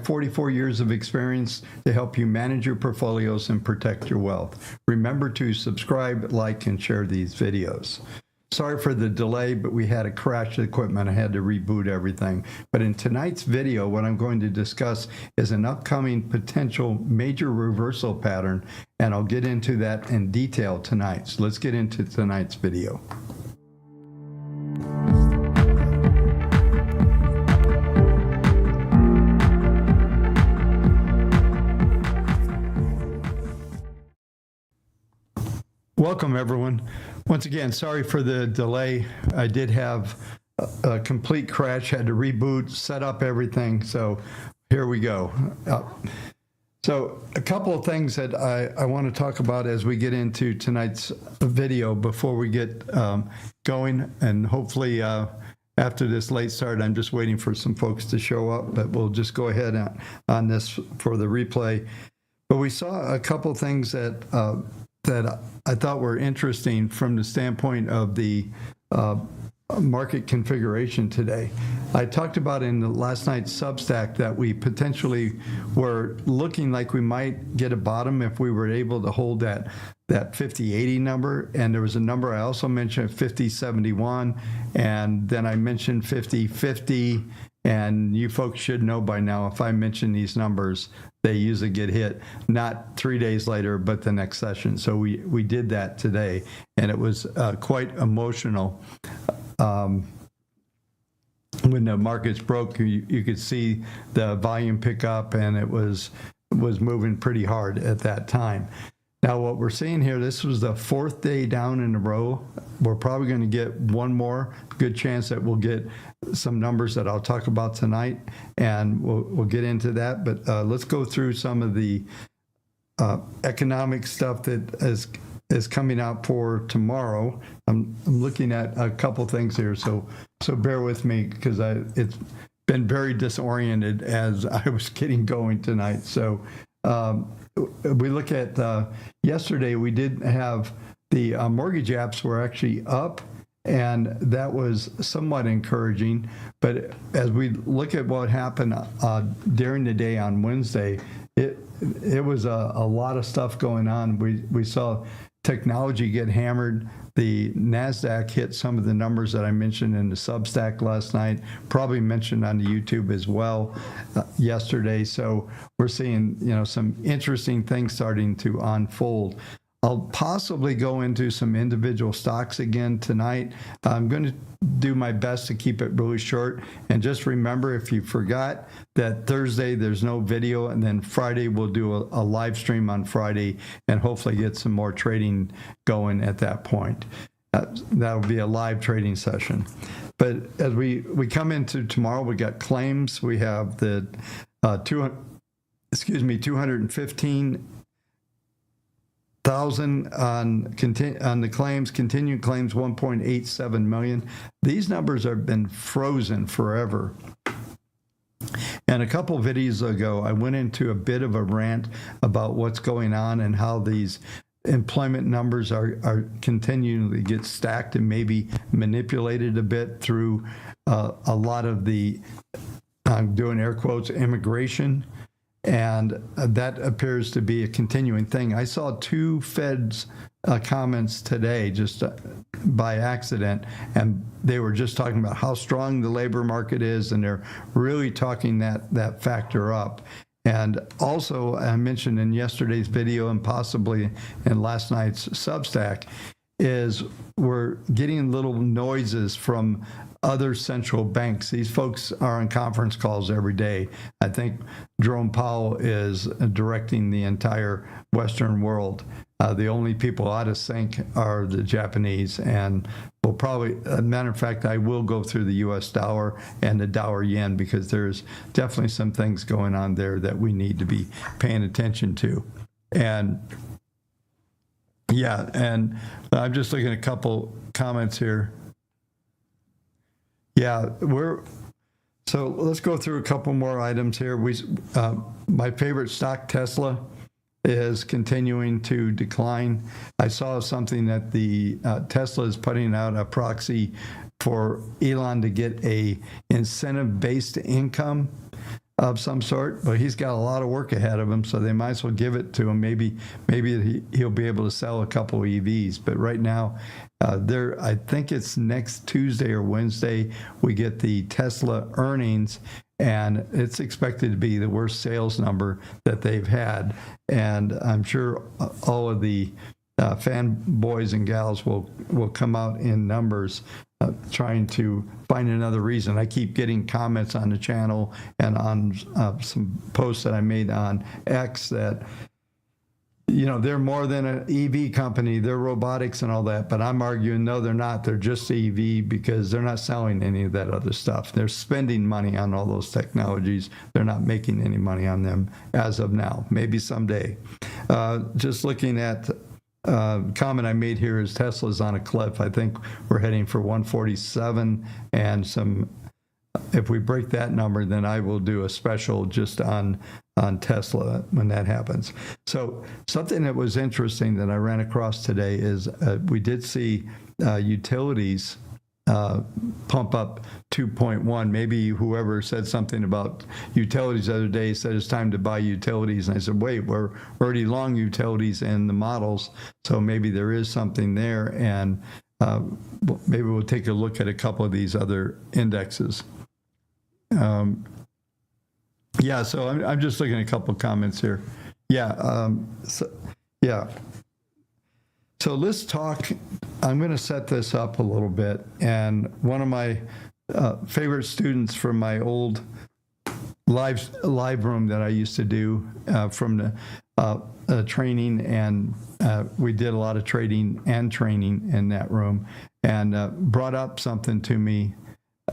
44 years of experience to help you manage your portfolios and protect your wealth. Remember to subscribe, like, and share these videos. Sorry for the delay, but we had a crash of equipment. I had to reboot everything. But in tonight's video, what I'm going to discuss is an upcoming potential major reversal pattern, and I'll get into that in detail tonight. So let's get into tonight's video. Welcome, everyone. Once again, sorry for the delay. I did have a complete crash, had to reboot, set up everything. So here we go. So a couple of things that I want to talk about as we get into tonight's video before we get going. And hopefully after this late start, I'm just waiting for some folks to show up, but we'll just go ahead on this for the replay. But we saw a couple of things that I thought were interesting from the standpoint of the market configuration today. I talked about in the last night's Substack that we potentially were looking like we might get a bottom if we were able to hold that 50-80 number. And there was a number I also mentioned, 50-71, and then I mentioned 50-50. And you folks should know by now, if I mention these numbers, they usually get hit, not 3 days later, but the next session. So we did that today, and it was quite emotional. When the markets broke, you could see the volume pick up, and it was moving pretty hard at that time. Now, what we're seeing here, this was the fourth day down in a row. We're probably going to get one more. Good chance that we'll get some numbers that I'll talk about tonight, and we'll get into that. But let's go through some of the economic stuff that is coming out for tomorrow. I'm looking at a couple things here, so bear with me because it's been very disoriented as I was getting going tonight. So we look at yesterday, we did have the mortgage apps were actually up, and that was somewhat encouraging. But as we look at what happened during the day on Wednesday, it was a lot of stuff going on. We saw technology get hammered. The NASDAQ hit some of the numbers that I mentioned in the Substack last night, probably mentioned on the YouTube as well yesterday. So we're seeing, some interesting things starting to unfold. I'll possibly go into some individual stocks again tonight. I'm going to do my best to keep it really short. And just remember, if you forgot, that Thursday there's no video, and then Friday we'll do a live stream on Friday and hopefully get some more trading going at that point. That'll be a live trading session. But as we come into tomorrow, we got claims. We have the 215,000 on the claims, continued claims 1.87 million. These numbers have been frozen forever. And a couple of videos ago, I went into a bit of a rant about what's going on and how these employment numbers are continuing to get stacked and maybe manipulated a bit through a lot of the, I'm doing air quotes, immigration. And that appears to be a continuing thing. I saw two Fed's comments today just by accident, and they were just talking about how strong the labor market is, and they're really talking that factor up. And also, I mentioned in yesterday's video and possibly in last night's Substack, is we're getting little noises from other central banks. These folks are on conference calls every day. I think Jerome Powell is directing the entire Western world. The only people out of sync are the Japanese, and we'll probably, as a matter of fact, I will go through the US dollar and the dollar yen because there's definitely some things going on there that we need to be paying attention to. And yeah, and I'm just looking at a couple comments here. Yeah, so let's go through a couple more items here. My favorite stock, Tesla, is continuing to decline. I saw something that the Tesla is putting out a proxy for Elon to get a incentive-based income. of some sort, but he's got a lot of work ahead of him, so they might as well give it to him. Maybe he'll be able to sell a couple of EVs. But right now, I think it's next Tuesday or Wednesday, we get the Tesla earnings, and it's expected to be the worst sales number that they've had. And I'm sure all of the fanboys and gals will come out in numbers trying to find another reason. I keep getting comments on the channel and on some posts that I made on X that, they're more than an EV company. They're robotics and all that. But I'm arguing, no, they're not. They're just EV because they're not selling any of that other stuff. They're spending money on all those technologies. They're not making any money on them as of now. Maybe someday. Just looking at comment I made here is Tesla's on a cliff. I think we're heading for 147 and some. If we break that number, then I will do a special just on Tesla when that happens. So something that was interesting that I ran across today is we did see utilities pump up 2.1. Maybe whoever said something about utilities the other day said it's time to buy utilities. And I said, wait, we're already long utilities in the models, so maybe there is something there. And maybe we'll take a look at a couple of these other indexes. So I'm just looking at a couple of comments here. So let's talk. I'm going to set this up a little bit. And one of my favorite students from my old live room that I used to do from the training, and we did a lot of trading and training in that room, and brought up something to me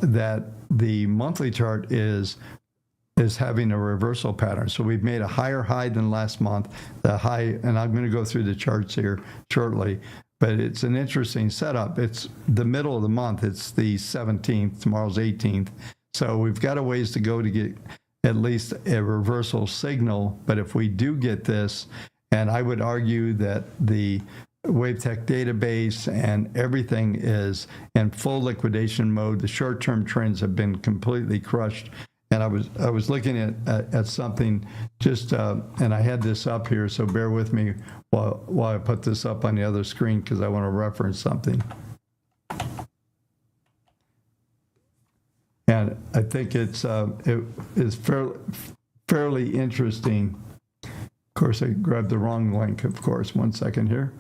that the monthly chart is having a reversal pattern. So we've made a higher high than last month. The high, and I'm going to go through the charts here shortly, but it's an interesting setup. It's the middle of the month. It's the 17th. Tomorrow's 18th. So we've got a ways to go to get at least a reversal signal. But if we do get this, and I would argue that the WaveTech Database and everything is in full liquidation mode. The short-term trends have been completely crushed. And I was looking at something just, and I had this up here, so bear with me while I put this up on the other screen because I want to reference something. And I think it is fairly interesting. Of course, I grabbed the wrong link, of course. 1 second here.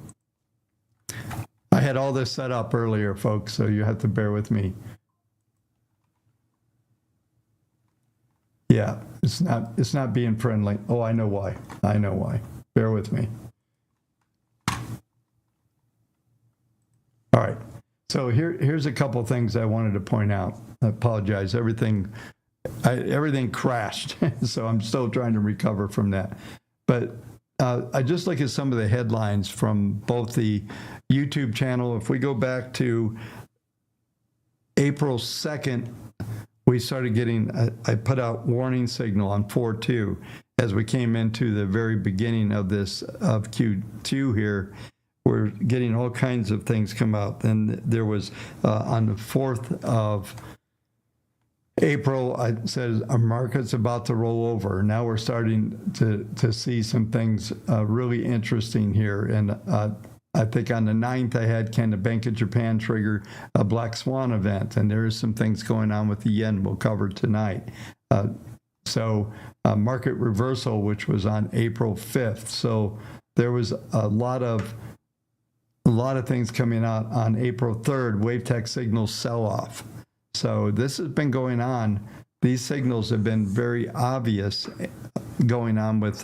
I had all this set up earlier, folks, so you have to bear with me. Yeah, it's not being friendly. Oh, I know why. Bear with me. All right. So here's a couple things I wanted to point out. I apologize. Everything crashed, so I'm still trying to recover from that. But I just look at some of the headlines from both the YouTube channel. If we go back to April 2nd, we started getting, I put out warning signal on 4/2 as we came into the very beginning of Q2 here. We're getting all kinds of things come out. Then there was on the 4th of April, I said our market's about to roll over. Now we're starting to see some things really interesting here. And I think on the 9th, I had, can the Bank of Japan trigger a black swan event? And there is some things going on with the yen we'll cover tonight. So market reversal, which was on April 5th. So there was a lot of things coming out on April 3rd, WaveTech signals sell-off. So this has been going on. These signals have been very obvious going on with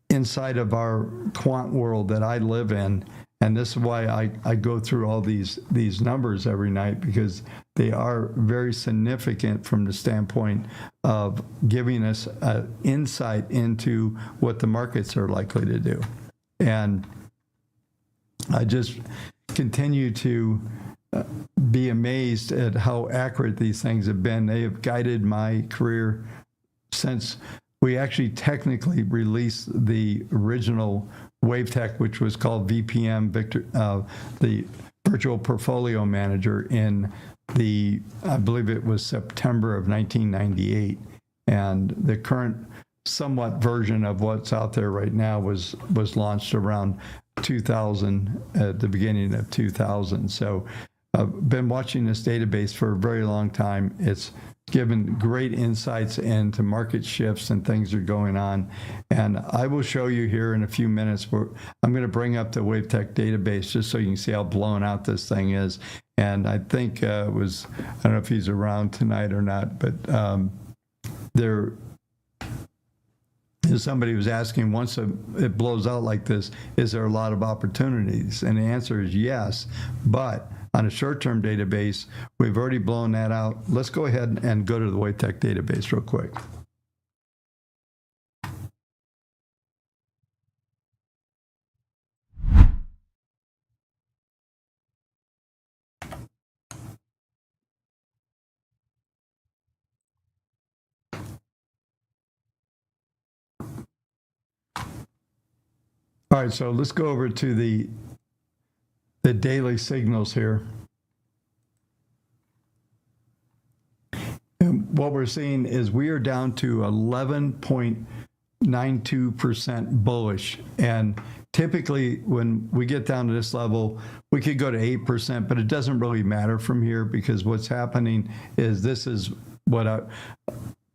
inside of our quant world that I live in. And this is why I go through all these numbers every night, because they are very significant from the standpoint of giving us insight into what the markets are likely to do. And I just continue to be amazed at how accurate these things have been. They have guided my career since we actually technically released the original WaveTech, which was called VPM, the Virtual Portfolio Manager, in I believe it was September of 1998. And the current somewhat version of what's out there right now was launched around 2000, at the beginning of 2000. So I've been watching this database for a very long time. It's given great insights into market shifts and things that are going on. And I will show you here in a few minutes. I'm going to bring up the WaveTech database just so you can see how blown out this thing is. And I think it was, I don't know if he's around tonight or not, but there, somebody was asking, once it blows out like this, is there a lot of opportunities? And the answer is yes, but on a short-term database, we've already blown that out. Let's go ahead and go to the WaveTech database real quick. All right, so let's go over to the daily signals here. And what we're seeing is we are down to 11.92% bullish. And typically when we get down to this level, we could go to 8%, but it doesn't really matter from here, because what's happening is this is what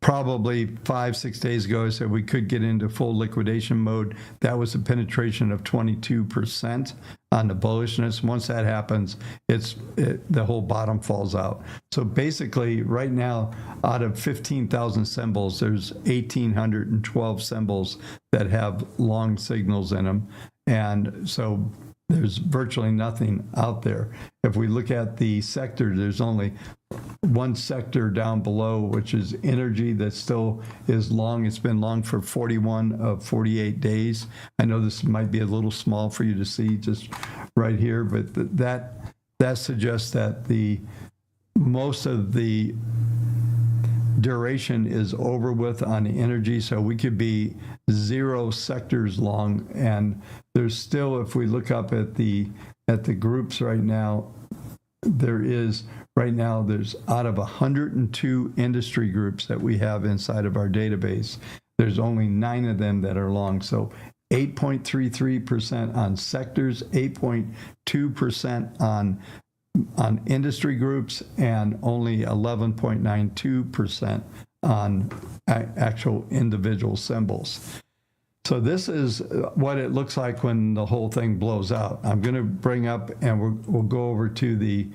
probably 5-6 days ago I said we could get into full liquidation mode. That was a penetration of 22% on the bullishness. Once that happens, the whole bottom falls out. So basically right now, out of 15,000 symbols, there's 1,812 symbols that have long signals in them. And so there's virtually nothing out there. If we look at the sector, there's only one sector down below, which is energy, that still is long. It's been long for 41 of 48 days. I know this might be a little small for you to see just right here, but that suggests that most of the duration is over with on the energy. So we could be 0 sectors long, and there's still, if we look up at the groups right now, there's out of 102 industry groups that we have inside of our database, there's only 9 of them that are long. So 8.33% on sectors, 8.2% on industry groups, and only 11.92% on actual individual symbols. So this is what it looks like when the whole thing blows out. I'm going to bring up, and we'll go over to the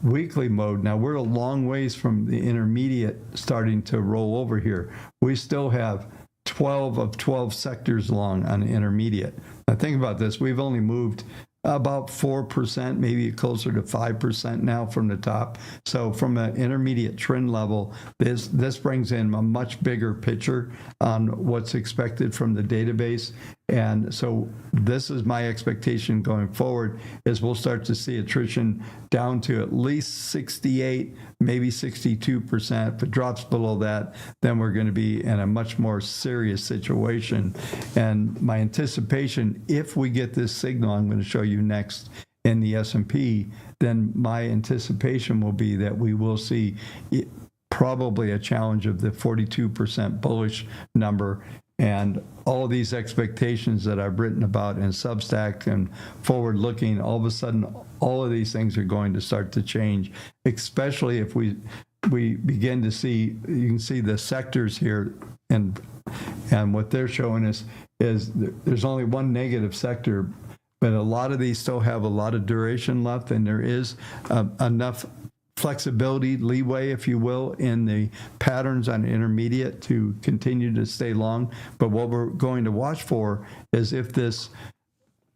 weekly mode. Now we're a long ways from the intermediate starting to roll over here. We still have 12 of 12 sectors long on the intermediate. Now think about this. We've only moved about 4%, maybe closer to 5% now from the top. So from an intermediate trend level, this brings in a much bigger picture on what's expected from the database. And so this is my expectation going forward, is we'll start to see attrition down to at least 68, maybe 62%. If it drops below that, then we're going to be in a much more serious situation. And my anticipation, if we get this signal I'm going to show you next in the S&P, then my anticipation will be that we will see probably a challenge of the 42% bullish number. And all of these expectations that I've written about in Substack and forward looking, all of a sudden, all of these things are going to start to change, especially if we begin to see, you can see the sectors here, and what they're showing us is there's only one negative sector, but a lot of these still have a lot of duration left, and there is enough flexibility, leeway, if you will, in the patterns on intermediate to continue to stay long. But what we're going to watch for is if this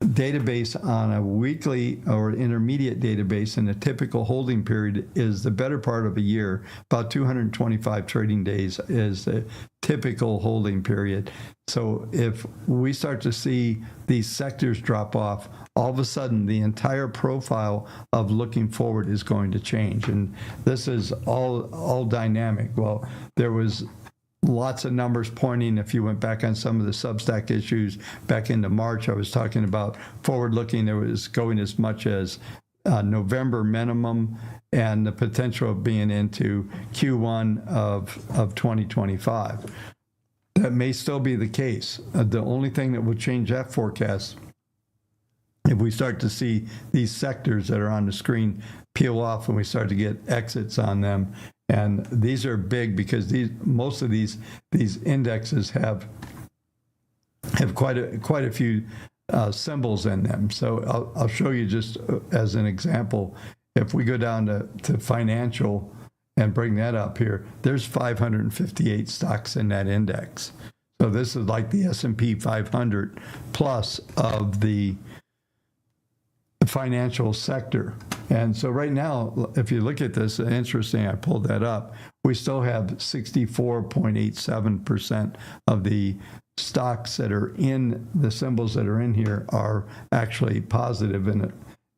database on a weekly or intermediate database in a typical holding period is the better part of a year, about 225 trading days is the typical holding period. So if we start to see these sectors drop off, all of a sudden the entire profile of looking forward is going to change. And this is all dynamic. Well, there was lots of numbers pointing. If you went back on some of the Substack issues back into March, I was talking about forward looking. There was going as much as November minimum and the potential of being into Q1 of 2025. That may still be the case. The only thing that will change that forecast, if we start to see these sectors that are on the screen peel off and we start to get exits on them. And these are big because most of these indexes have quite a few symbols in them. So I'll show you just as an example. If we go down to financial and bring that up here, there's 558 stocks in that index. So this is like the S&P 500 plus of the financial sector. And so right now, if you look at this, interesting, I pulled that up, we still have 64.87% of the stocks that are in the symbols that are in here are actually positive in it.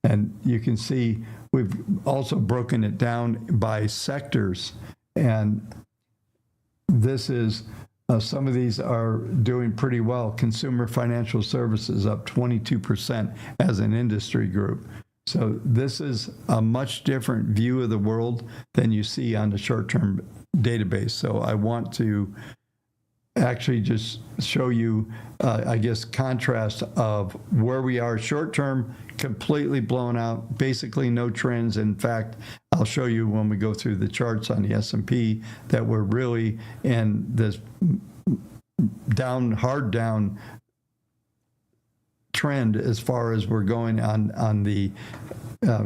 And you can see we've also broken it down by sectors. And this is, some of these are doing pretty well. Consumer financial services up 22% as an industry group. So this is a much different view of the world than you see on the short-term database. So I want to actually just show you, I guess, contrast of where we are short-term, completely blown out, basically no trends. In fact, I'll show you when we go through the charts on the S&P that we're really in this hard down trend as far as we're going on the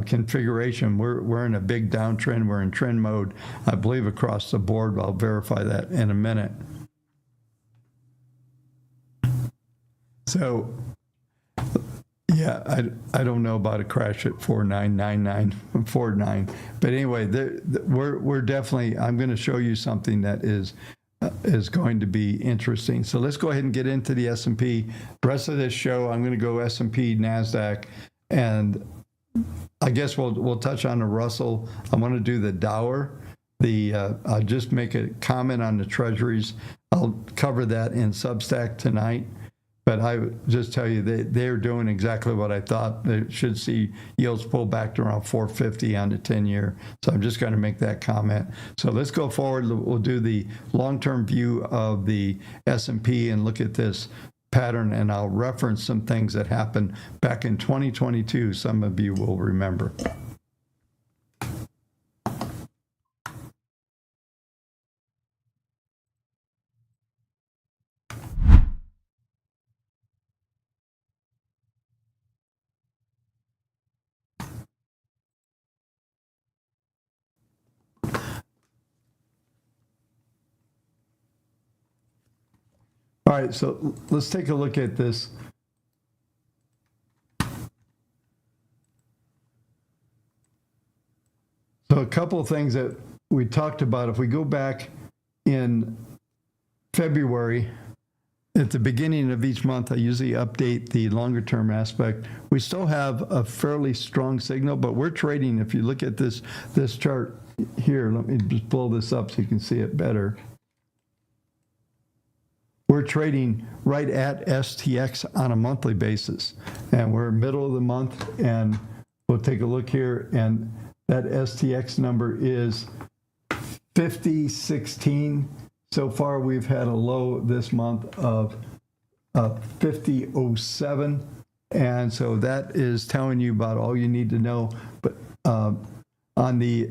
configuration. We're in a big downtrend. We're in trend mode, I believe, across the board. I'll verify that in a minute. So, yeah, I don't know about a crash at 499949, but anyway, we're definitely. I'm going to show you something that is going to be interesting. So let's go ahead and get into the S&P. The rest of this show, I'm going to go S&P, NASDAQ, and I guess we'll touch on the Russell. I want to do the Dow. I'll just make a comment on the Treasuries. I'll cover that in Substack tonight. But I would just tell you they're doing exactly what I thought. They should see yields pull back to around 450 on the 10-year. So I'm just going to make that comment. So let's go forward. We'll do the long-term view of the S&P and look at this pattern, and I'll reference some things that happened back in 2022. Some of you will remember. All right, so let's take a look at this. So a couple of things that we talked about. If we go back in February, at the beginning of each month, I usually update the longer term aspect. We still have a fairly strong signal, but we're trading. If you look at this chart here, let me just blow this up so you can see it better. We're trading right at STX on a monthly basis, and we're middle of the month, and we'll take a look here, and that STX number is 5016. So far, we've had a low this month of 5007, and so that is telling you about all you need to know. But on the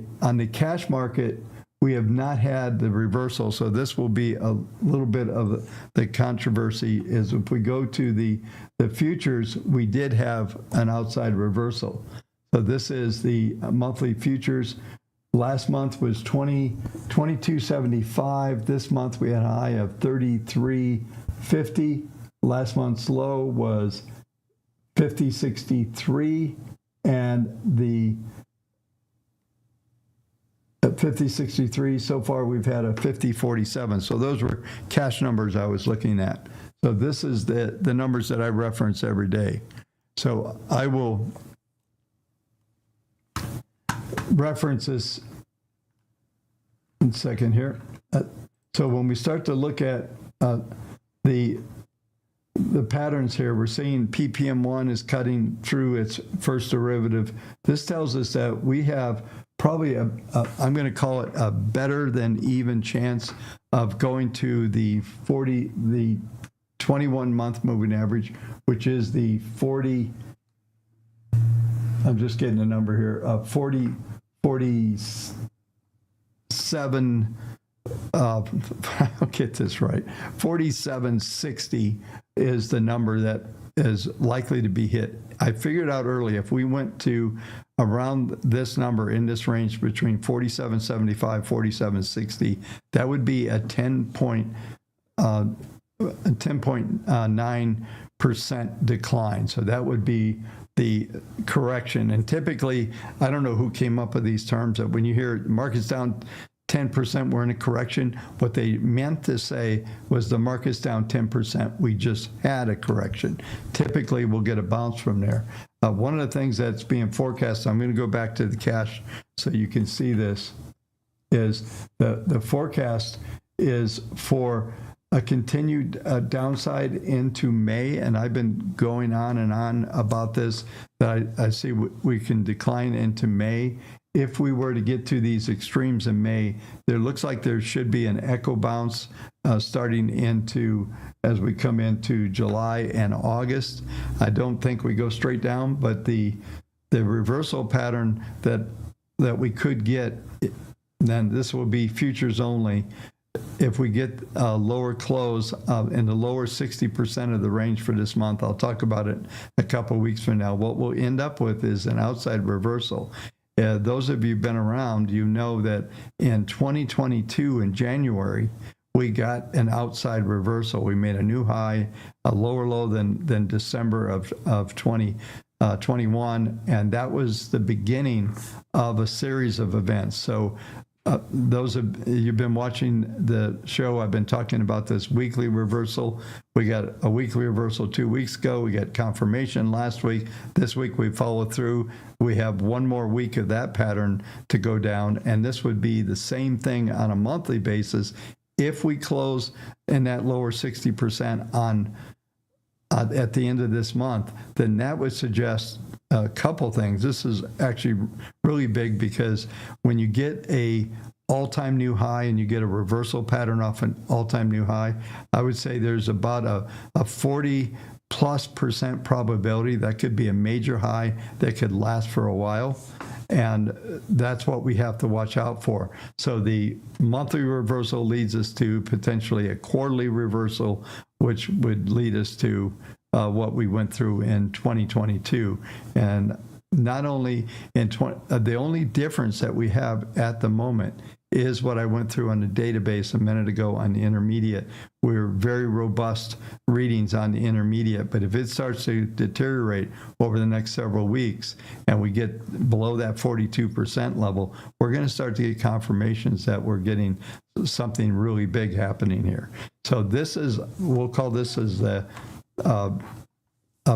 cash market, we have not had the reversal, so this will be a little bit of the controversy. Is if we go to the futures, we did have an outside reversal. So this is the monthly futures. Last month was 2275. This month we had a high of 3350. Last month's low was 5063, and the at 5063, so far we've had a 5047. So those were cash numbers I was looking at. So this is the numbers that I reference every day. So I will reference this in a second here. So when we start to look at the the patterns here, we're seeing PPM1 is cutting through its first derivative. This tells us that we have probably I'm going to call it a better than even chance of going to the 21-month moving average, which is the 40. I'm just getting a number here. 47. I'll get this right. 4760 is the number that is likely to be hit. I figured out early if we went to around this number in this range between 4775, 4760, that would be a 10.9% decline. So that would be the correction. And typically, I don't know who came up with these terms, that when you hear market's down 10%, we're in a correction. What they meant to say was the market's down 10%. We just had a correction. Typically, we'll get a bounce from there. One of the things that's being forecast, I'm going to go back to the cash so you can see this, is the forecast is for a continued downside into May, and I've been going on and on about this, that I see we can decline into May. If we were to get to these extremes in May, there looks like there should be an echo bounce starting into, as we come into July and August. I don't think we go straight down, but the reversal pattern that we could get, then this will be futures only. If we get a lower close in the lower 60% of the range for this month, I'll talk about it a couple of weeks from now, what we'll end up with is an outside reversal. Those of you who've been around, you know that in 2022 in January, we got an outside reversal. We made a new high, a lower low than December of 2021, and that was the beginning of a series of events. So those of you've been watching the show, I've been talking about this weekly reversal. We got a weekly reversal 2 weeks ago. We got confirmation last week. This week we followed through. We have one more week of that pattern to go down, and this would be the same thing on a monthly basis. If we close in that lower 60% on at the end of this month, then that would suggest a couple things. This is actually really big, because when you get a all-time new high and you get a reversal pattern off an all-time new high, I would say there's about a 40+% probability that could be a major high that could last for a while. And that's what we have to watch out for. So the monthly reversal leads us to potentially a quarterly reversal, which would lead us to what we went through in 2022. And not only the only difference that we have at the moment is what I went through on the database a minute ago on the intermediate. We're very robust readings on the intermediate, but if it starts to deteriorate over the next several weeks and we get below that 42% level, we're going to start to get confirmations that we're getting something really big happening here. So this is, we'll call this as a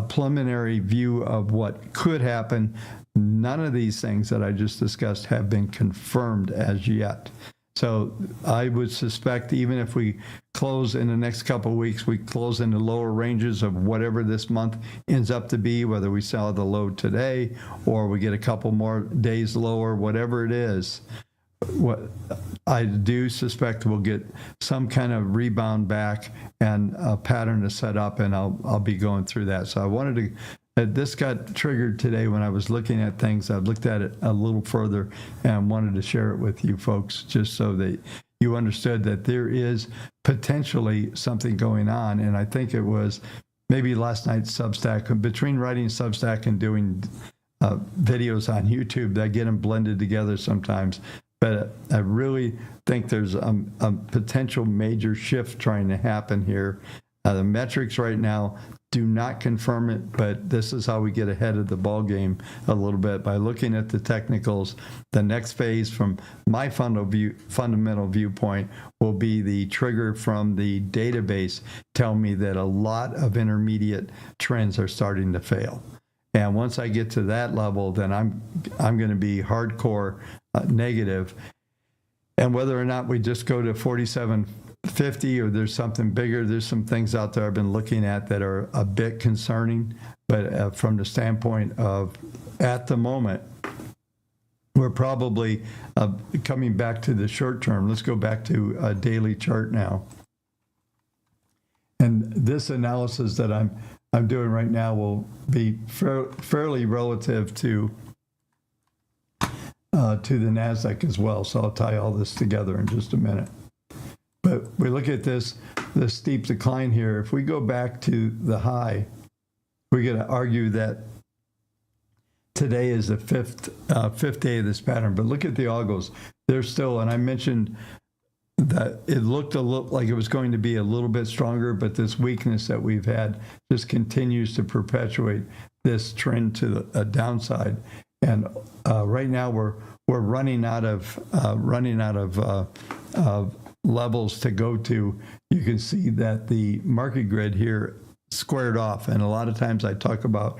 preliminary view of what could happen. None of these things that I just discussed have been confirmed as yet. So I would suspect even if we close in the next couple of weeks, we close in the lower ranges of whatever this month ends up to be, whether we sell the low today or we get a couple more days lower, whatever it is, what I do suspect we'll get some kind of rebound back and a pattern to set up, and I'll be going through that. So I wanted to, this got triggered today when I was looking at things. I looked at it a little further and wanted to share it with you folks just so that you understood that there is potentially something going on. And I think it was maybe last night's Substack, between writing Substack and doing videos on YouTube, I get them blended together sometimes. But I really think there's a potential major shift trying to happen here. The metrics right now do not confirm it, but this is how we get ahead of the ball game a little bit by looking at the technicals. The next phase from my fundamental viewpoint will be the trigger from the database tell me that a lot of intermediate trends are starting to fail. And once I get to that level, then I'm going to be hardcore negative. And whether or not we just go to 47 50 or there's something bigger. There's some things out there I've been looking at that are a bit concerning, but from the standpoint of at the moment, we're probably coming back to the short term. Let's go back to a daily chart now. And this analysis that I'm doing right now will be fairly relative to the NASDAQ as well. So I'll tie all this together in just a minute. But we look at this steep decline here. If we go back to the high, we're going to argue that today is the fifth day of this pattern. But look at the algos. They're still, and I mentioned that it looked a little like it was going to be a little bit stronger, but this weakness that we've had just continues to perpetuate this trend to the downside. And right now we're running out of levels to go to. You can see that the market grid here squared off, and a lot of times I talk about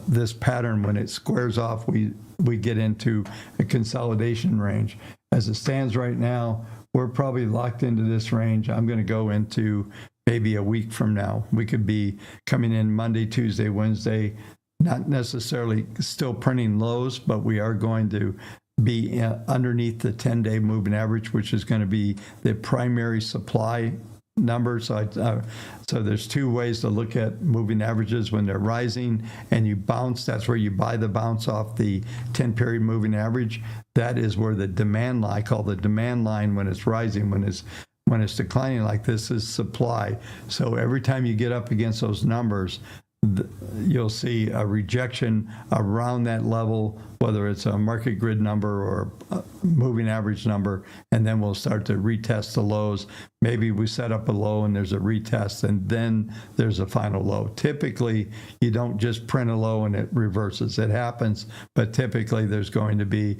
this pattern. When it squares off, we get into a consolidation range. As it stands right now, we're probably locked into this range. I'm going to go into maybe a week from now. We could be coming in Monday, Tuesday, Wednesday, not necessarily still printing lows, but we are going to be underneath the 10-day moving average, which is going to be the primary supply number. So there's two ways to look at moving averages. When they're rising and you bounce, that's where you buy the bounce off the 10-period moving average. That is where the demand line, I call the demand line when it's rising. When it's declining like this is supply. So every time you get up against those numbers, you'll see a rejection around that level, whether it's a market grid number or a moving average number, and then we'll start to retest the lows. Maybe we set up a low and there's a retest, and then there's a final low. Typically, you don't just print a low and it reverses. It happens, but typically there's going to be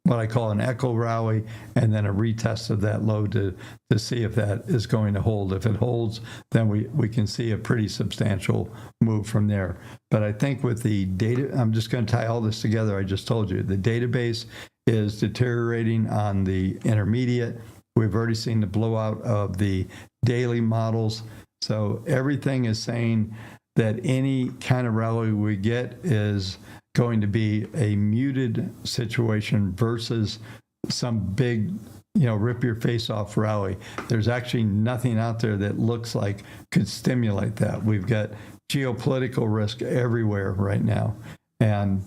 what I call an echo rally, and then a retest of that low to see if that is going to hold. If it holds, then we can see a pretty substantial move from there. But I think with the data, I'm just going to tie all this together. I just told you the database is deteriorating on the intermediate. We've already seen the blowout of the daily models. So everything is saying that any kind of rally we get is going to be a muted situation versus some big, rip your face off rally. There's actually nothing out there that looks like could stimulate that. We've got geopolitical risk everywhere right now. And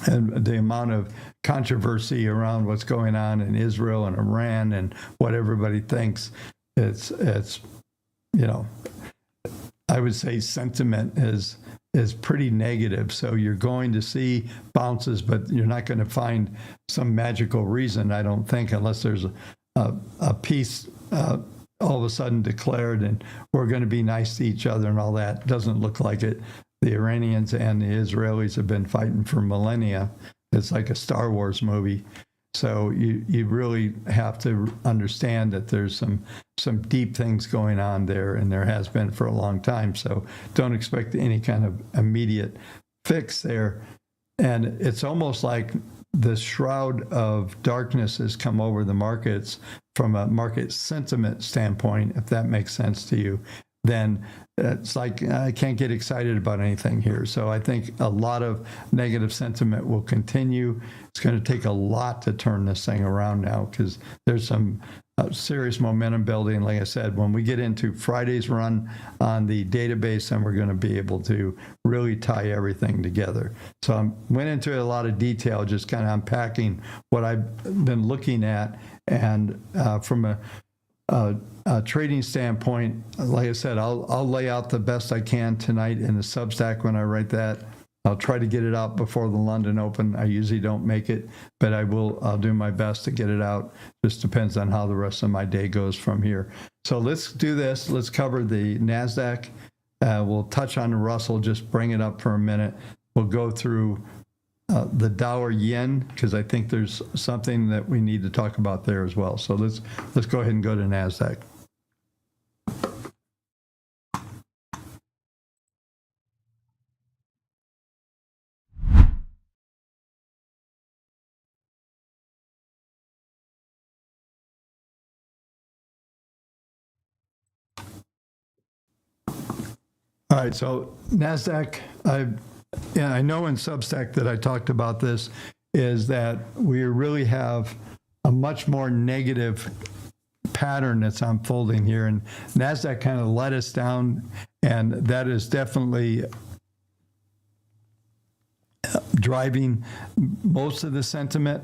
the amount of controversy around what's going on in Israel and Iran and what everybody thinks, it's I would say sentiment is pretty negative. So you're going to see bounces, but you're not going to find some magical reason, I don't think, unless there's a peace all of a sudden declared and we're going to be nice to each other and all that. Doesn't look like it. The Iranians and the Israelis have been fighting for millennia. It's like a Star Wars movie. So you really have to understand that there's some deep things going on there, and there has been for a long time. So don't expect any kind of immediate fix there. And it's almost like the shroud of darkness has come over the markets from a market sentiment standpoint, if that makes sense to you. Then it's like I can't get excited about anything here. So I think a lot of negative sentiment will continue. It's going to take a lot to turn this thing around now because there's some serious momentum building. Like I said, when we get into Friday's run on the database, then we're going to be able to really tie everything together. So I went into a lot of detail, just kind of unpacking what I've been looking at. And from a trading standpoint, like I said, I'll lay out the best I can tonight in the Substack when I write that. I'll try to get it out before the London Open. I usually don't make it, but I'll do my best to get it out. Just depends on how the rest of my day goes from here. So let's do this. Let's cover the NASDAQ. We'll touch on the Russell, just bring it up for a minute. We'll go through the Dow or yen, because I think there's something that we need to talk about there as well. So let's go ahead and go to NASDAQ. All right, so NASDAQ, I know in Substack that I talked about this, is that we really have a much more negative pattern that's unfolding here. And NASDAQ kind of let us down, and that is definitely driving most of the sentiment.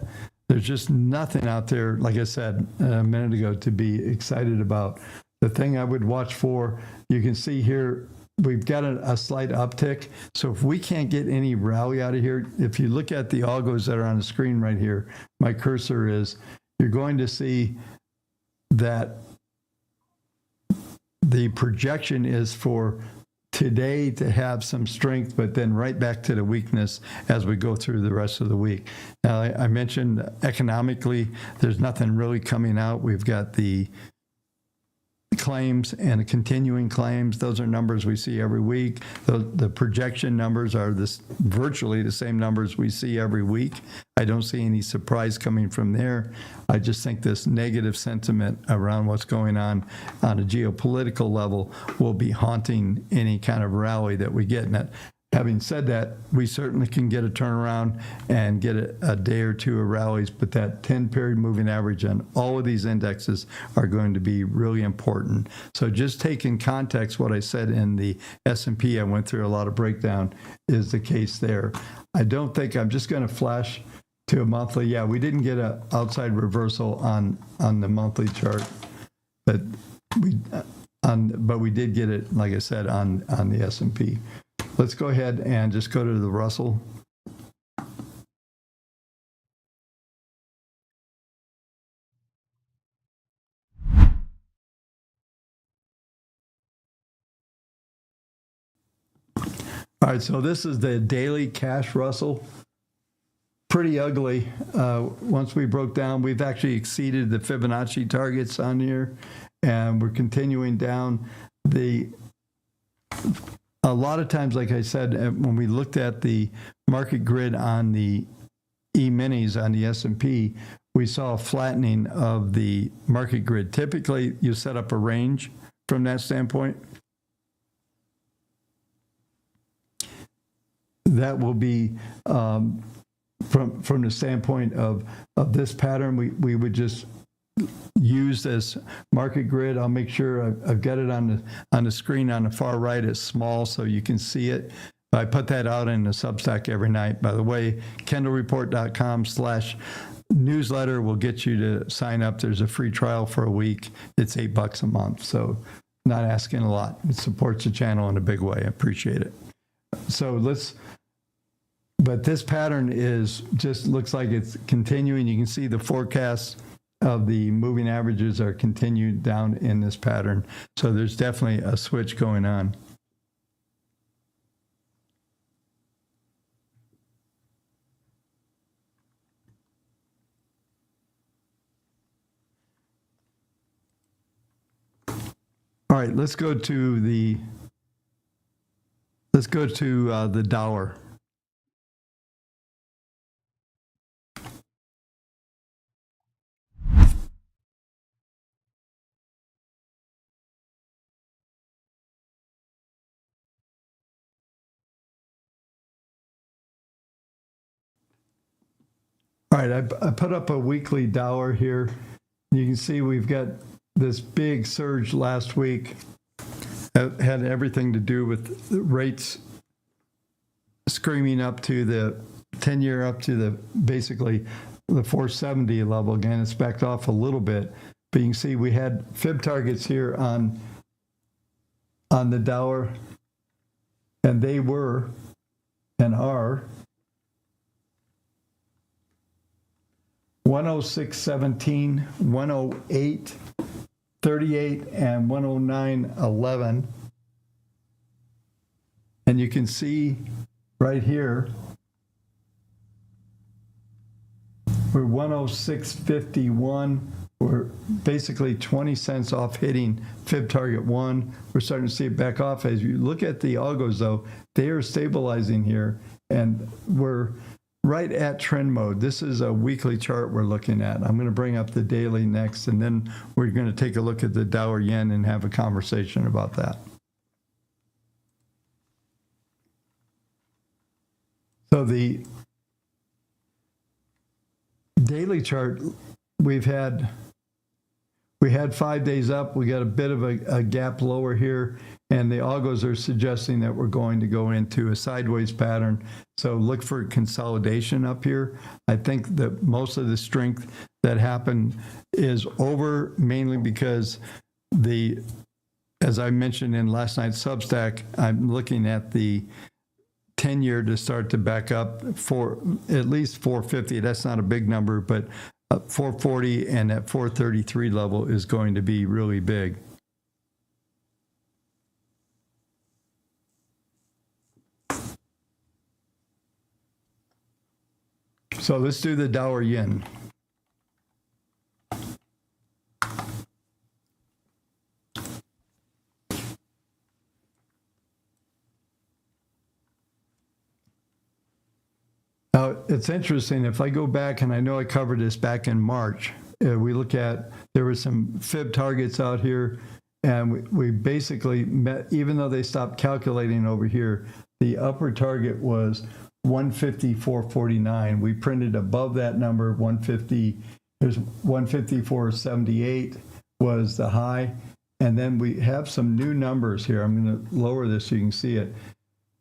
There's just nothing out there, like I said a minute ago, to be excited about. The thing I would watch for, you can see here, we've got a slight uptick. So if we can't get any rally out of here, if you look at the algos that are on the screen right here, my cursor is, you're going to see that the projection is for today to have some strength, but then right back to the weakness as we go through the rest of the week. Now, I mentioned economically, there's nothing really coming out. We've got the claims and the continuing claims. Those are numbers we see every week. The projection numbers are virtually the same numbers we see every week. I don't see any surprise coming from there. I just think this negative sentiment around what's going on a geopolitical level will be haunting any kind of rally that we get. And having said that, we certainly can get a turnaround and get a day or two of rallies, but that 10-period moving average on all of these indexes are going to be really important. So just take in context what I said in the S&P, I went through a lot of breakdown, is the case there. I don't think, I'm just going to flash to a monthly. Yeah, we didn't get an outside reversal on the monthly chart, but we did get it, like I said, on the S&P. Let's go ahead and just go to the Russell. All right, so this is the daily cash Russell. Pretty ugly. Once we broke down, we've actually exceeded the Fibonacci targets on here, and we're continuing down. A lot of times, like I said, when we looked at the market grid on the E-minis on the S&P, we saw a flattening of the market grid. Typically, you set up a range from that standpoint. That will be from the standpoint of this pattern, we would just use this market grid. I'll make sure I've got it on the screen on the far right. It's small so you can see it. I put that out in the Substack every night. By the way, kendallreport.com/newsletter will get you to sign up. There's a free trial for a week. It's $8 a month, so not asking a lot. It supports the channel in a big way. I appreciate it. So but this pattern just looks like it's continuing. You can see the forecast of the moving averages are continued down in this pattern. So there's definitely a switch going on. All right, let's go to the dollar. All right, I put up a weekly dollar here. You can see we've got this big surge last week. It had everything to do with the rates screaming up to the 10-year, up to basically the 470 level. Again, it's backed off a little bit, but you can see we had fib targets here on the dollar, and they were and are 106.17, 108.38, and 109.11. And you can see right here, we're 106.51. We're basically 20 cents off hitting fib target 1. We're starting to see it back off. As you look at the algos, though, they are stabilizing here, and we're right at trend mode. This is a weekly chart we're looking at. I'm going to bring up the daily next, and then we're going to take a look at the Dow or yen and have a conversation about that. So the daily chart, we had 5 days up. We got a bit of a gap lower here, and the algos are suggesting that we're going to go into a sideways pattern. So look for consolidation up here. I think that most of the strength that happened is over, mainly because as I mentioned in last night's Substack, I'm looking at the 10-year to start to back up for at least 450. That's not a big number, but 440 and at 433 level is going to be really big. So let's do the Dow or yen. Now, it's interesting, if I go back, and I know I covered this back in March, we look at, there were some fib targets out here, and we basically met, even though they stopped calculating over here, the upper target was 154.49. We printed above that number, 150, there's 154.78 was the high, and then we have some new numbers here. I'm going to lower this so you can see it.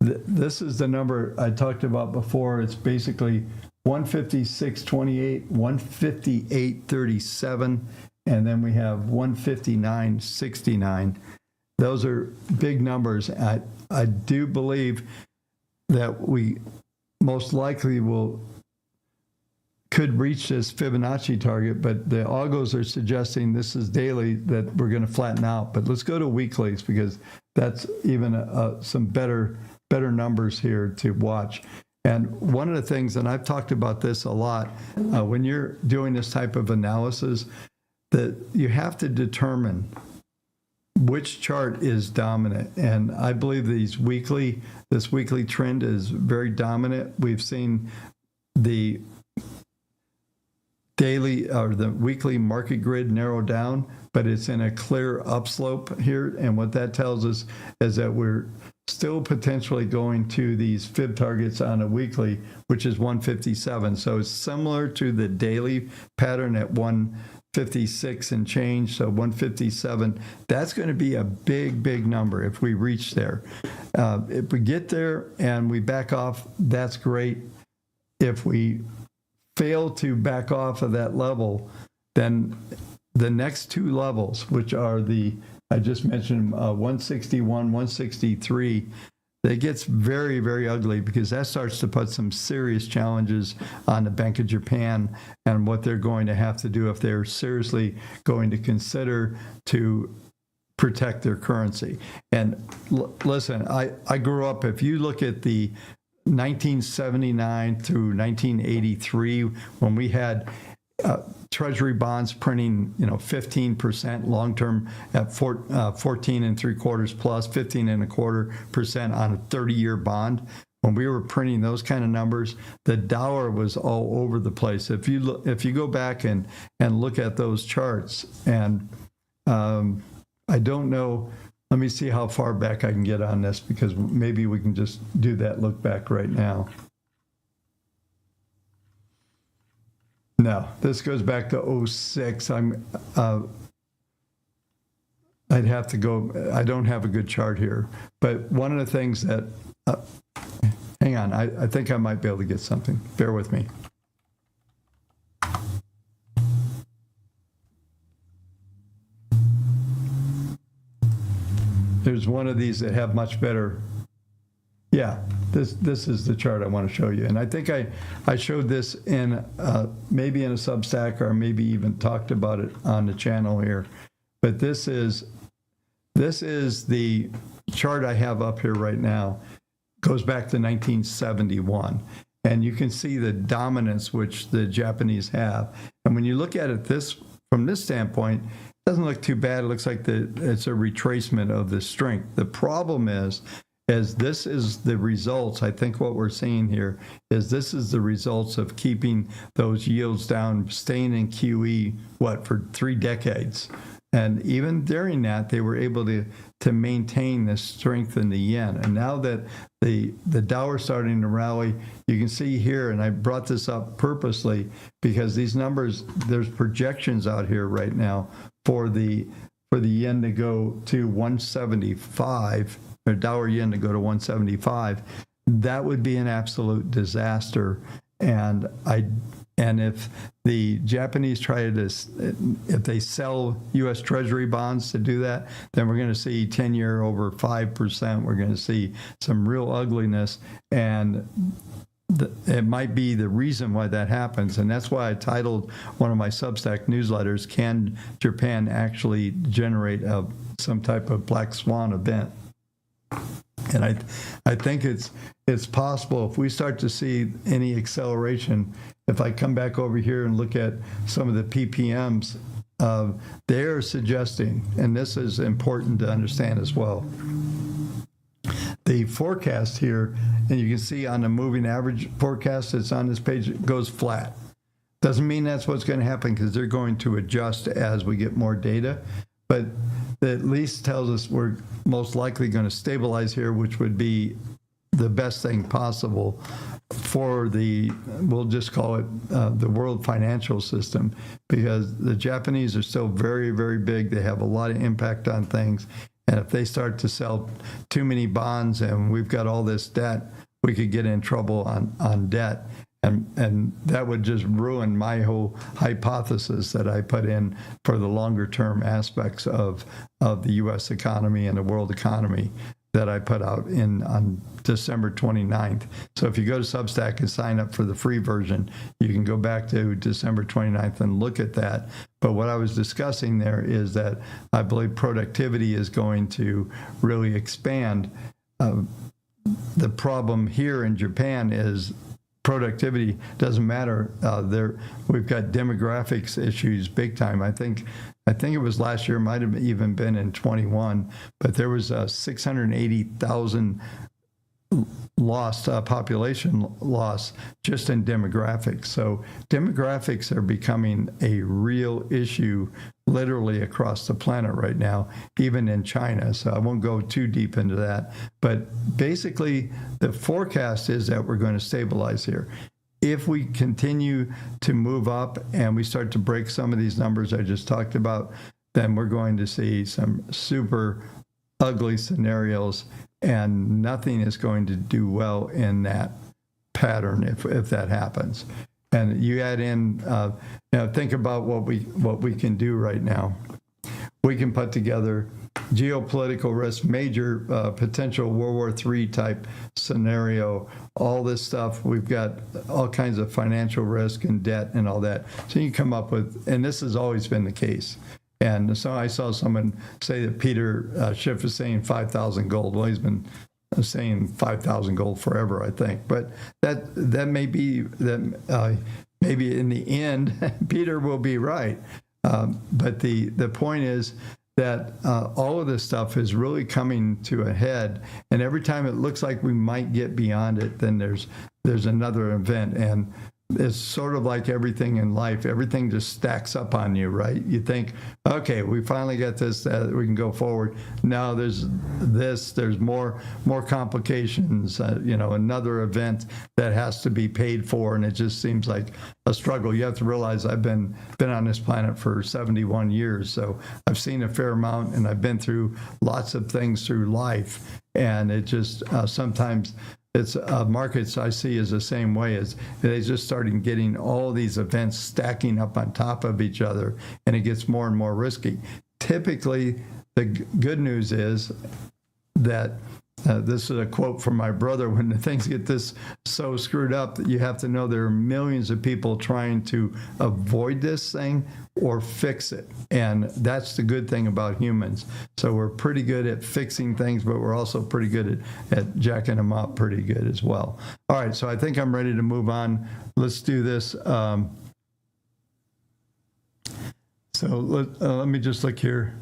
This is the number I talked about before. It's basically 156.28, 158.37, and then we have 159.69. Those are big numbers. I do believe that we most likely could reach this Fibonacci target, but the algos are suggesting, this is daily, that we're going to flatten out. But let's go to weeklies, because that's even some better numbers here to watch. And one of the things, and I've talked about this a lot, when you're doing this type of analysis, that you have to determine which chart is dominant. And I believe this weekly trend is very dominant. We've seen the daily or the weekly market grid narrow down, but it's in a clear upslope here. And what that tells us is that we're still potentially going to these fib targets on a weekly, which is 157. So it's similar to the daily pattern at 156 and change. So 157, that's going to be a big number if we reach there. If we get there and we back off, that's great. If we fail to back off of that level, then the next two levels, which are I just mentioned 161, 163, that gets very ugly, because that starts to put some serious challenges on the Bank of Japan and what they're going to have to do if they're seriously going to consider to protect their currency. And listen, I grew up, if you look at the 1979 through 1983, when we had Treasury bonds printing, 15% long-term at 14.75 plus 15.25% on a 30-year bond. When we were printing those kind of numbers, the dollar was all over the place. If you go back and look at those charts, and I don't know, let me see how far back I can get on this, because maybe we can just do that look back right now. No, this goes back to 06. I'd have to go, I don't have a good chart here. But one of the things that, hang on, I think I might be able to get something. Bear with me. There's one of these that have much better. Yeah, this is the chart I want to show you. And I think I showed this in maybe in a Substack, or maybe even talked about it on the channel here. But this is the chart I have up here right now. Goes back to 1971. And you can see the dominance which the Japanese have. And when you look at it from this standpoint, it doesn't look too bad. It looks like it's a retracement of the strength. The problem is this is the results. I think what we're seeing here is this is the results of keeping those yields down, staying in QE, for 3 decades. And even during that, they were able to maintain the strength in the yen. And now that the Dow are starting to rally, you can see here, and I brought this up purposely because these numbers, there's projections out here right now for the yen to go to 175, or Dow or yen to go to 175. That would be an absolute disaster. And if the Japanese if they sell U.S. Treasury bonds to do that, then we're going to see 10-year over 5%. We're going to see some real ugliness, and it might be the reason why that happens. And that's why I titled one of my Substack newsletters, "Can Japan Actually Generate some type of black swan event?" And I think it's possible if we start to see any acceleration. If I come back over here and look at some of the PPMs, they're suggesting, and this is important to understand as well, the forecast here, and you can see on the moving average forecast that's on this page, it goes flat. Doesn't mean that's what's going to happen, because they're going to adjust as we get more data, but that at least tells us we're most likely going to stabilize here, which would be the best thing possible for we'll just call it the world financial system, because the Japanese are still very, very big. They have a lot of impact on things. And if they start to sell too many bonds and we've got all this debt, we could get in trouble on debt. And that would just ruin my whole hypothesis that I put in for the longer term aspects of the U.S. economy and the world economy that I put out on December 29th. So if you go to Substack and sign up for the free version, you can go back to December 29th and look at that. But what I was discussing there is that I believe productivity is going to really expand. The problem here in Japan is productivity doesn't matter. We've got demographics issues big time. I think it was last year, might have even been in 21, but there was 680,000 population loss just in demographics. So demographics are becoming a real issue literally across the planet right now, even in China. So I won't go too deep into that. But basically, the forecast is that we're going to stabilize here. If we continue to move up and we start to break some of these numbers I just talked about, then we're going to see some super ugly scenarios, and nothing is going to do well in that pattern if that happens. And you add in, think about what we can do right now. We can put together geopolitical risk, major potential World War III type scenario, all this stuff. We've got all kinds of financial risk and debt and all that. So you come up with, and this has always been the case. And so I saw someone say that Peter Schiff is saying 5,000 gold. Well, he's been saying 5,000 gold forever, I think. But that may be that maybe in the end Peter will be right. But the point is that all of this stuff is really coming to a head, and every time it looks like we might get beyond it, then there's another event. And it's sort of like everything in life. Everything just stacks up on you, right? You think, okay, we finally got this, we can go forward. Now there's more complications, another event that has to be paid for, and it just seems like a struggle. You have to realize I've been on this planet for 71 years, so I've seen a fair amount, and I've been through lots of things through life, and it just sometimes it's markets I see is the same way. As they just started getting all these events stacking up on top of each other, and it gets more and more risky. Typically, the good news is that this is a quote from my brother: when the things get this so screwed up that you have to know there are millions of people trying to avoid this thing or fix it. And that's the good thing about humans. So we're pretty good at fixing things, but we're also pretty good at jacking them up pretty good as well. All right, so I think I'm ready to move on. Let's do this. So let me just look here.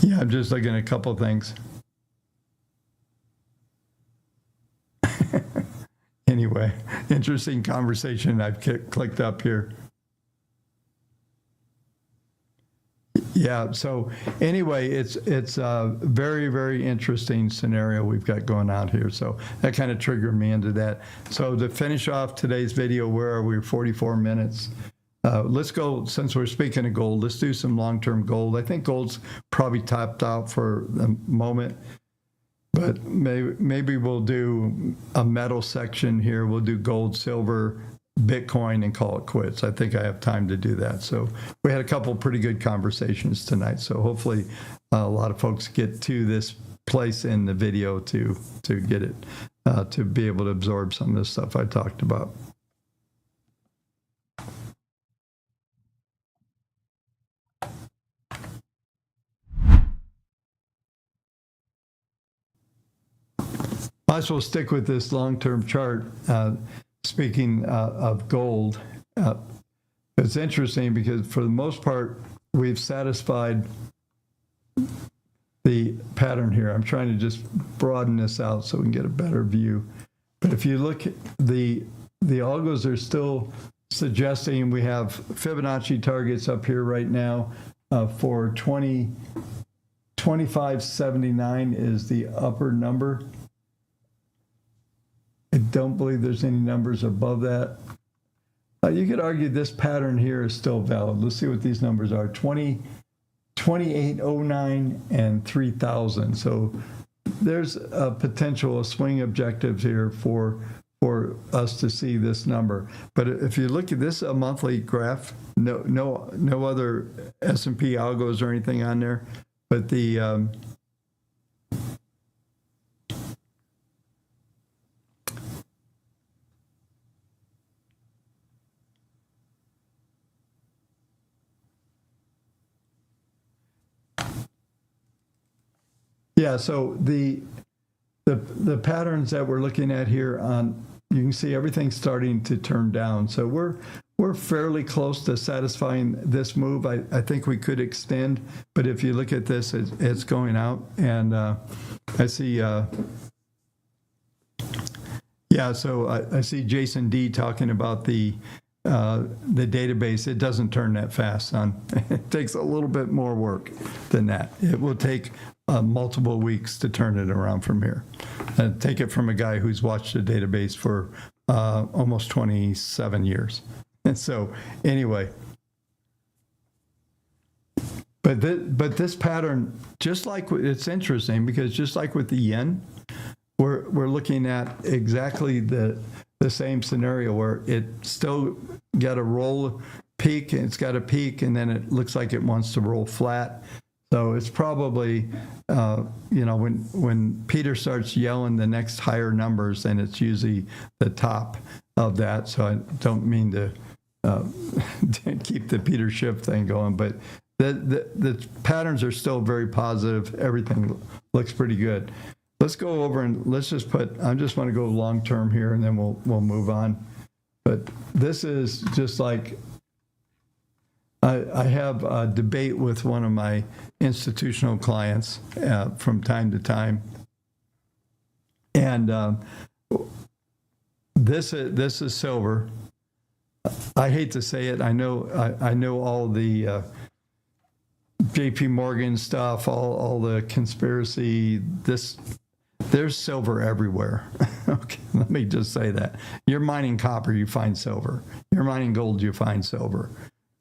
Yeah, I'm just looking at a couple of things. Anyway, interesting conversation I've clicked up here. Yeah. So anyway, it's a very, very interesting scenario we've got going on here. So that kind of triggered me into that. So to finish off today's video, where are we? 44 minutes. Let's go, since we're speaking of gold, let's do some long-term gold. I think gold's probably topped out for the moment, but maybe we'll do a metal section here. We'll do gold, silver, Bitcoin, and call it quits. I think I have time to do that. So we had a couple pretty good conversations tonight. So hopefully a lot of folks get to this place in the video to get it, to be able to absorb some of the stuff I talked about. Might as well stick with this long-term chart. Speaking of gold, it's interesting because for the most part, we've satisfied the pattern here. I'm trying to just broaden this out so we can get a better view. But if you look at the algos are still suggesting we have Fibonacci targets up here right now for 2579 is the upper number. I don't believe there's any numbers above that. You could argue this pattern here is still valid. Let's see what these numbers are. 2809 and 3000. So there's a potential swing objectives here for us to see this number. But if you look at this, a monthly graph, no other S&P algos or anything on there, but the yeah, so the patterns that we're looking at here on, you can see everything's starting to turn down. So we're fairly close to satisfying this move. I think we could extend, but if you look at this, it's going out, and I see. Yeah, so I see Jason D talking about the database. It doesn't turn that fast, son. It takes a little bit more work than that. It will take multiple weeks to turn it around from here. And take it from a guy who's watched the database for almost 27 years. And so anyway, but this pattern, just like it's interesting because just like with the yen, we're looking at exactly the same scenario where it still got a roll peak, and it's got a peak, and then it looks like it wants to roll flat. So it's probably, when Peter starts yelling the next higher numbers, then it's usually the top of that. So I don't mean to keep the Peter Schiff thing going, but the patterns are still very positive. Everything looks pretty good. Let's go over and let's just I just want to go long term here, and then we'll move on. But this is just like, I have a debate with one of my institutional clients from time to time, and this is silver. I hate to say it. I know all the J.P. Morgan stuff, all the conspiracy. There's silver everywhere. Okay, let me just say that. You're mining copper, you find silver. You're mining gold, you find silver.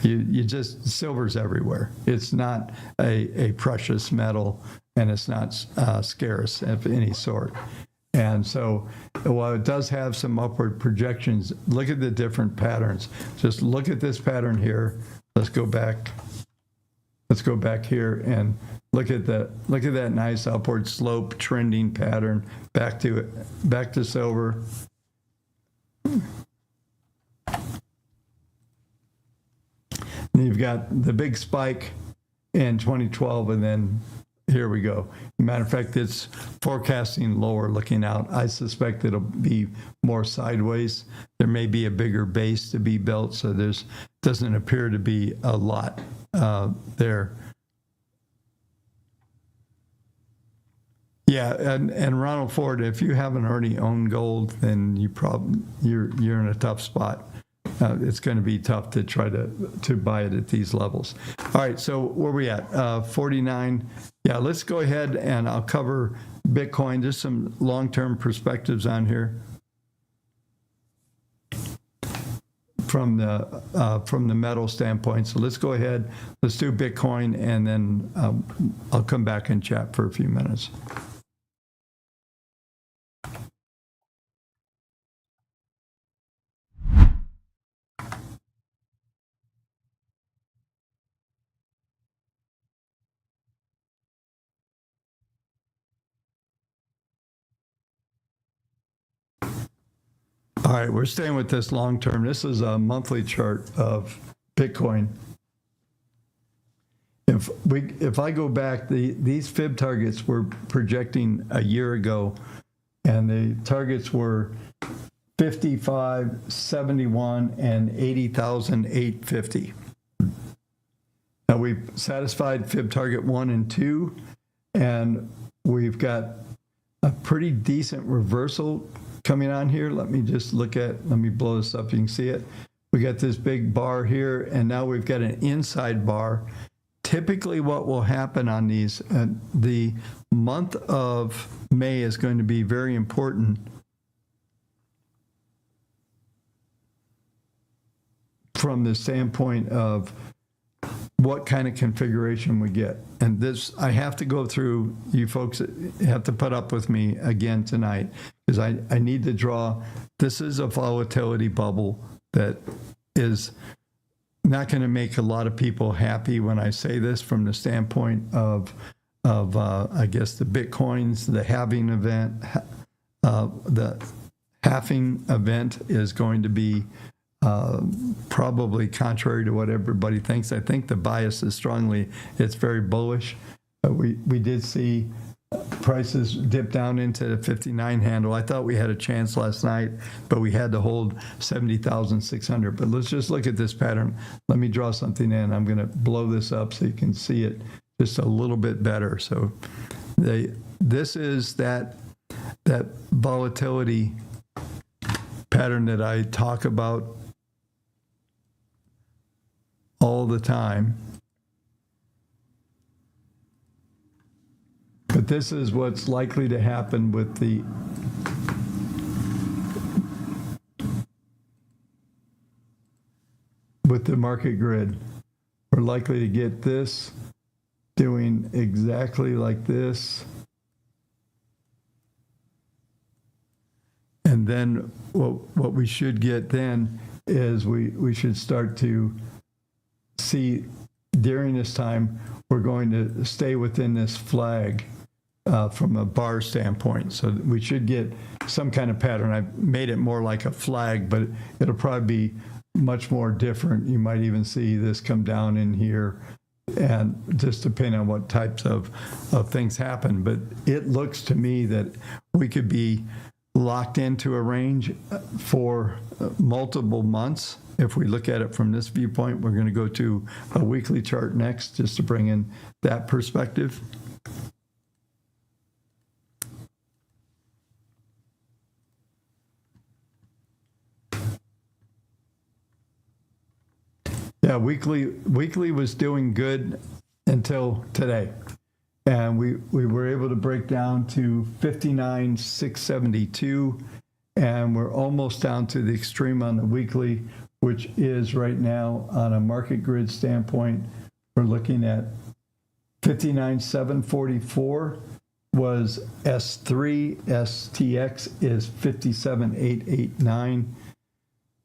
You just, silver's everywhere. It's not a precious metal, and it's not scarce of any sort. And so while it does have some upward projections, look at the different patterns. Just look at this pattern here. Let's go back here and look at that nice upward slope trending pattern back to silver. And you've got the big spike in 2012, and then here we go. Matter of fact, it's forecasting lower looking out. I suspect it'll be more sideways. There may be a bigger base to be built, so there's doesn't appear to be a lot there. Yeah, and Ronald Ford, if you haven't already owned gold, then you're in a tough spot. it's going to be tough to try to buy it at these levels. All right, so where are we at? 49. Yeah, let's go ahead and I'll cover Bitcoin. Just some long-term perspectives on here from the metal standpoint. So let's go ahead. Let's do Bitcoin, and then I'll come back and chat for a few minutes. All right, we're staying with this long term. This is a monthly chart of Bitcoin. If I go back, these fib targets were projecting a year ago, and the targets were 55, 71, and 80,850. Now we've satisfied fib target 1 and 2, and we've got a pretty decent reversal coming on here. Let me blow this up, you can see it. We got this big bar here, and now we've got an inside bar. Typically what will happen on these, the month of May is going to be very important from the standpoint of what kind of configuration we get. And this, I have to go through, you folks have to put up with me again tonight, because I need to draw, this is a volatility bubble that is not going to make a lot of people happy when I say this from the standpoint of I guess the Bitcoins, the halving event. The halving event is going to be probably contrary to what everybody thinks. I think the bias is strongly, it's very bullish. We did see prices dip down into the 59 handle. I thought we had a chance last night, but we had to hold 70,600. But let's just look at this pattern. Let me draw something in. I'm going to blow this up so you can see it just a little bit better. So this is that volatility pattern that I talk about all the time. But this is what's likely to happen with the market grid. We're likely to get this doing exactly like this. And then what we should get then is we should start to see during this time, we're going to stay within this flag from a bar standpoint. So we should get some kind of pattern. I've made it more like a flag, but it'll probably be much more different. You might even see this come down in here, and just depending on what types of things happen. But it looks to me that we could be locked into a range for multiple months. If we look at it from this viewpoint, we're going to go to a weekly chart next, just to bring in that perspective. Yeah, weekly was doing good until today. And we were able to break down to 59,672, and we're almost down to the extreme on the weekly, which is right now on a market grid standpoint, we're looking at 59,744 was S3, STX is 57,889.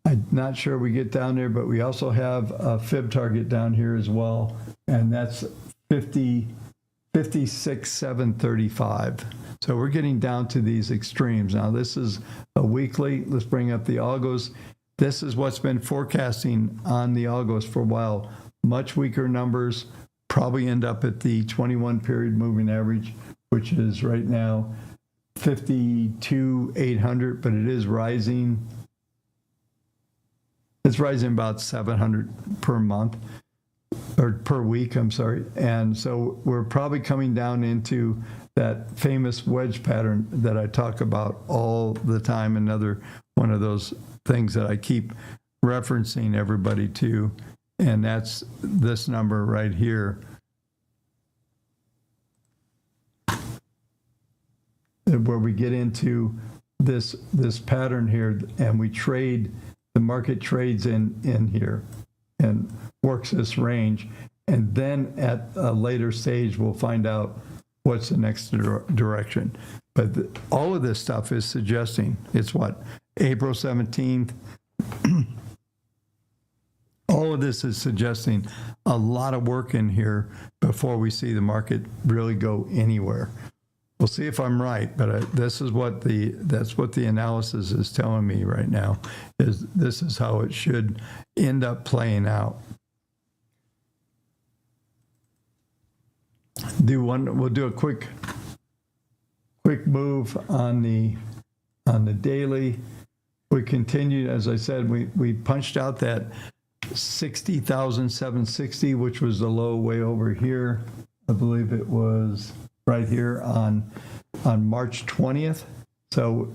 I'm not sure we get down there, but we also have a fib target down here as well, and that's 56,735. So we're getting down to these extremes. Now this is a weekly. Let's bring up the algos. This is what's been forecasting on the algos for a while. Much weaker numbers, probably end up at the 21 period moving average, which is right now 52,800, but it is rising. It's rising about 700 per month, or per week, I'm sorry. And so we're probably coming down into that famous wedge pattern that I talk about all the time. Another one of those things that I keep referencing everybody to, and that's this number right here. Where we get into this pattern here, and we trade, the market trades in here and works this range, and then at a later stage we'll find out what's the next direction. But all of this stuff is suggesting, it's what, April 17th. All of this is suggesting a lot of work in here before we see the market really go anywhere. We'll see if I'm right, but this is what that's what the analysis is telling me right now, is this is how it should end up playing out. We'll do a quick move on the daily. We continued, as I said, we punched out that 60,760, which was the low way over here. I believe it was right here on March 20th. So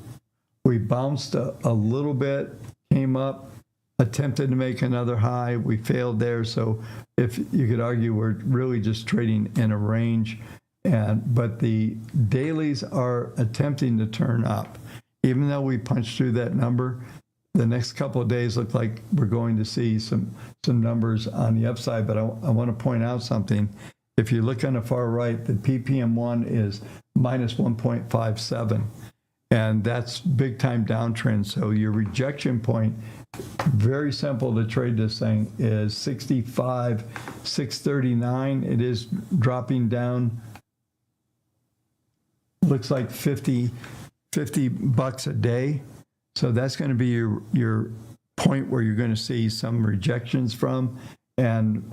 we bounced a little bit, came up, attempted to make another high. We failed there. So if you could argue, we're really just trading in a range, but the dailies are attempting to turn up. Even though we punched through that number, the next couple of days look like we're going to see some numbers on the upside. But I want to point out something. If you look on the far right, the PPM1 is minus 1.57, and that's big time downtrend. So your rejection point, very simple to trade this thing, is 65,639. It is dropping down, looks like 50 bucks a day. So that's going to be your point where you're going to see some rejections from, and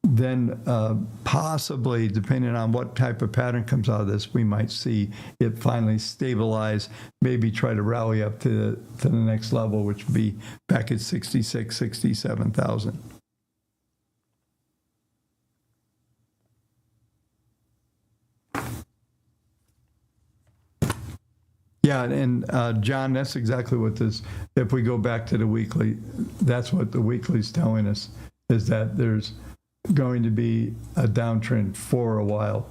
then possibly, depending on what type of pattern comes out of this, we might see it finally stabilize, maybe try to rally up to the next level, which would be back at 66, 67,000. Yeah, and John, that's exactly what this, if we go back to the weekly, that's what the weekly is telling us, is that there's going to be a downtrend for a while,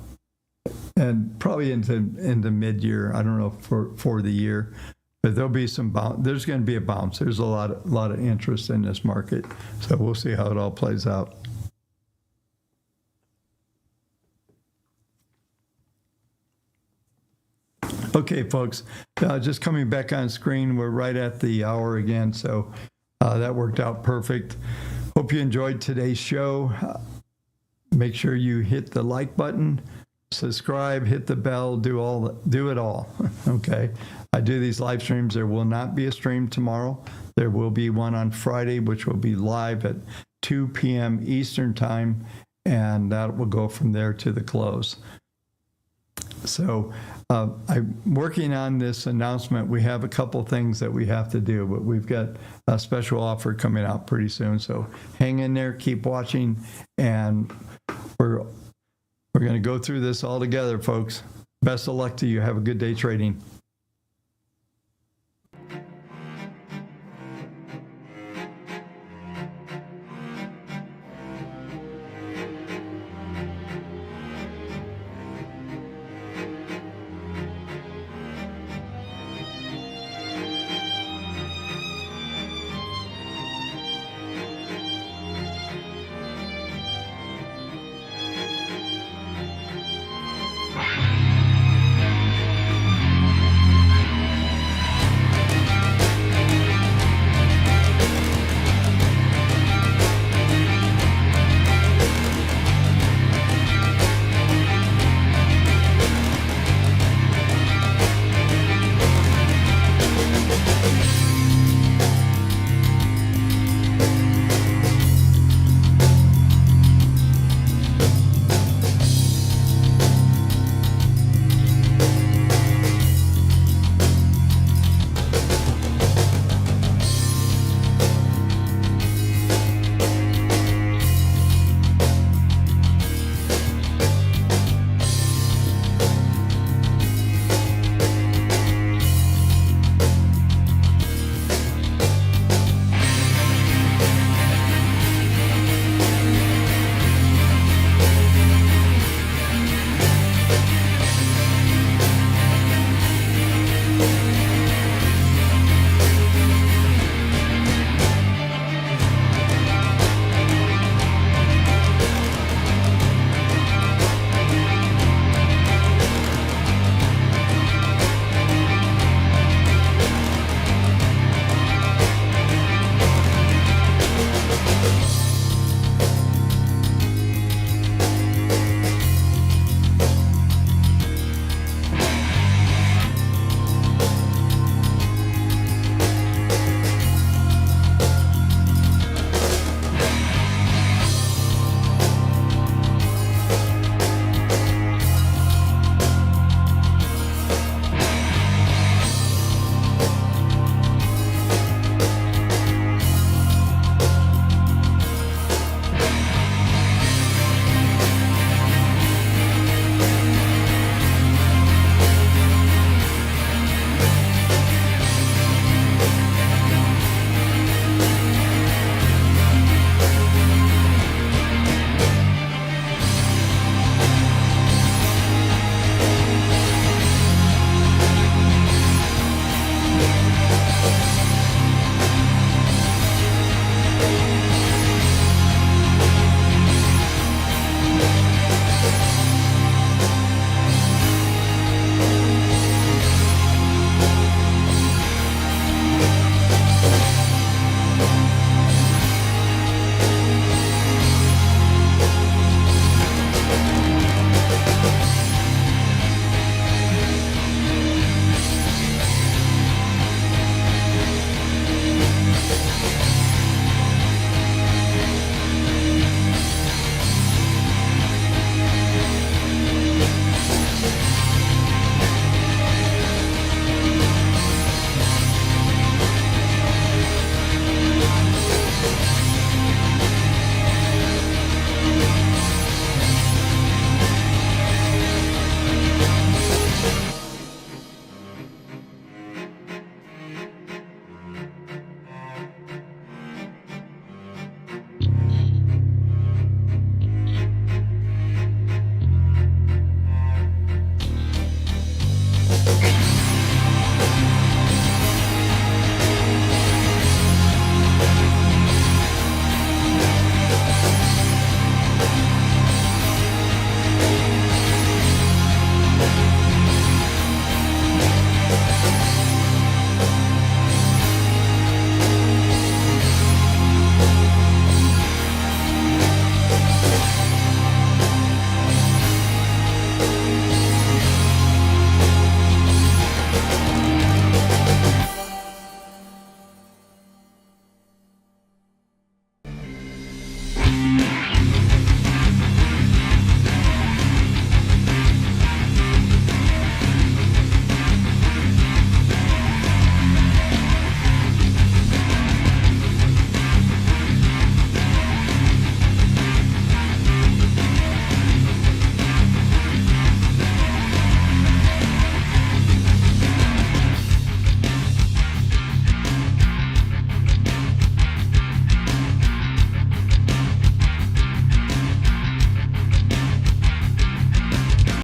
and probably into mid-year. I don't know for the year, but there'll be some bounce. There's going to be a bounce. There's a lot of interest in this market, so we'll see how it all plays out. Okay, folks, just coming back on screen, we're right at the hour again, so that worked out perfect. Hope you enjoyed today's show. Make sure you hit the like button, subscribe, hit the bell, do it all. Okay. I do these live streams. There will not be a stream tomorrow. There will be one on Friday, which will be live at 2 p.m. Eastern time, and that will go from there to the close. So I'm working on this announcement. We have a couple things that we have to do, but we've got a special offer coming out pretty soon. So hang in there, keep watching, and we're going to go through this all together, folks. Best of luck to you. Have a good day trading.